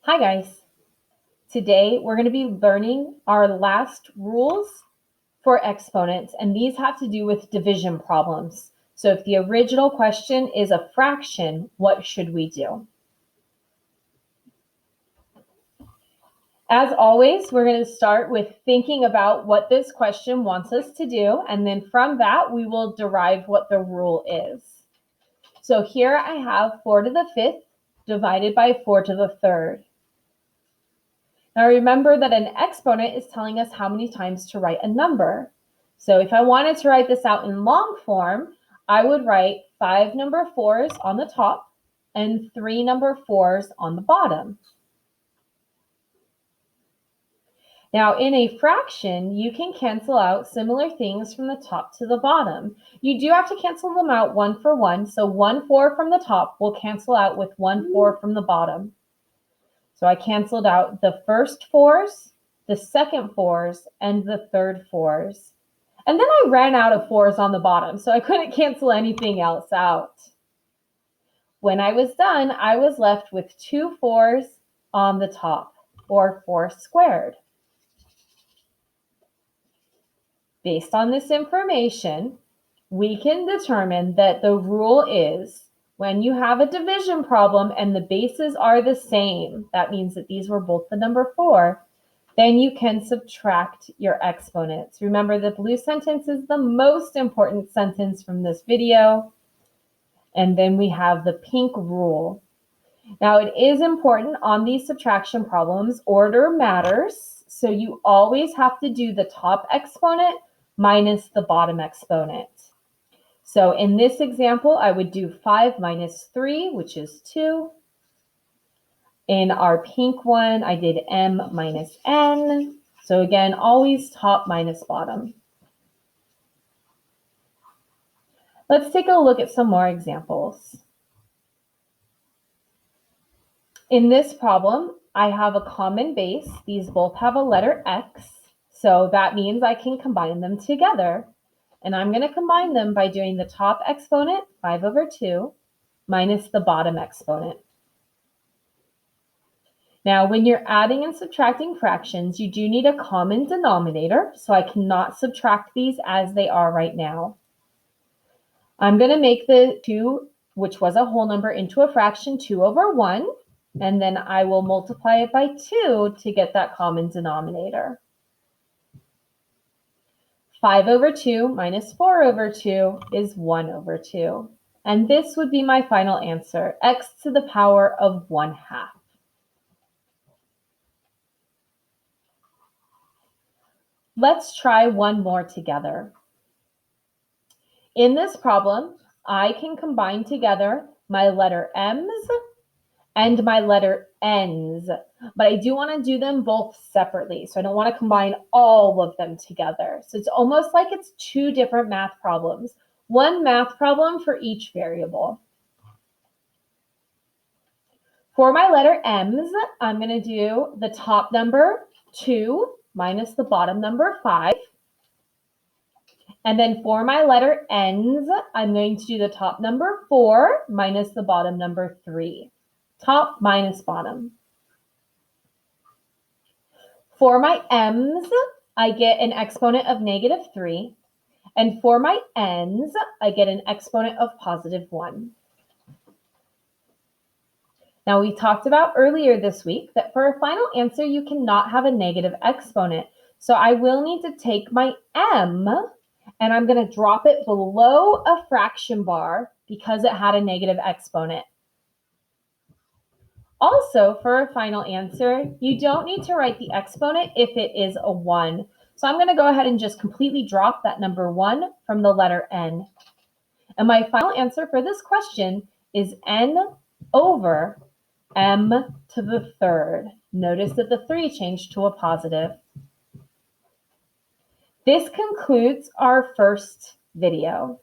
Hi guys. Today we're going to be learning our last rules for exponents, and these have to do with division problems. So if the original question is a fraction, what should we do? As always, we're going to start with thinking about what this question wants us to do, and then from that we will derive what the rule is. So here I have 4 to the 5th divided by 4 to the 3rd. Now remember that an exponent is telling us how many times to write a number. So if I wanted to write this out in long form, I would write 5 number 4s on the top and 3 number 4s on the bottom. Now in a fraction, you can cancel out similar things from the top to the bottom. You do have to cancel them out one for one, so 1 4 from the top will cancel out with 1 4 from the bottom. So I canceled out the first 4s, the second 4s, and the third 4s. And then I ran out of 4s on the bottom, so I couldn't cancel anything else out. When I was done, I was left with 2 4s on the top, or 4 squared. Based on this information, we can determine that the rule is when you have a division problem and the bases are the same, that means that these were both the number 4, then you can subtract your exponents. Remember, the blue sentence is the most important sentence from this video. And then we have the pink rule. Now, it is important on these subtraction problems, order matters. So you always have to do the top exponent minus the bottom exponent. So in this example, I would do 5 minus 3, which is 2. In our pink one, I did m minus n. So again, always top minus bottom. Let's take a look at some more examples. In this problem, I have a common base. These both have a letter x. So that means I can combine them together. And I'm going to combine them by doing the top exponent, 5 over 2, minus the bottom exponent. Now, when you're adding and subtracting fractions, you do need a common denominator, so I cannot subtract these as they are right now. I'm going to make the 2, which was a whole number, into a fraction, 2 over 1, and then I will multiply it by 2 to get that common denominator. 5 over 2 minus 4 over 2 is 1 over 2. And this would be my final answer, x to the power of 1/2. Let's try one more together. In this problem, I can combine together my letter m's and my letter n's, but I do want to do them both separately. So I don't want to combine all of them together. So it's almost like it's 2 different math problems, one math problem for each variable. For my letter m's, I'm going to do the top number 2 minus the bottom number 5. And then for my letter n's, I'm going to do the top number 4 minus the bottom number 3. Top minus bottom. For my m's, I get an exponent of -3. And for my n's, I get an exponent of +1. Now, we talked about earlier this week that for a final answer, you cannot have a negative exponent. So I will need to take my m and I'm going to drop it below a fraction bar because it had a negative exponent. Also, for a final answer, you don't need to write the exponent if it is a 1. So I'm going to go ahead and just completely drop that number 1 from the letter n. And my final answer for this question is n over m to the 3rd. Notice that the 3 changed to a positive. This concludes our first video.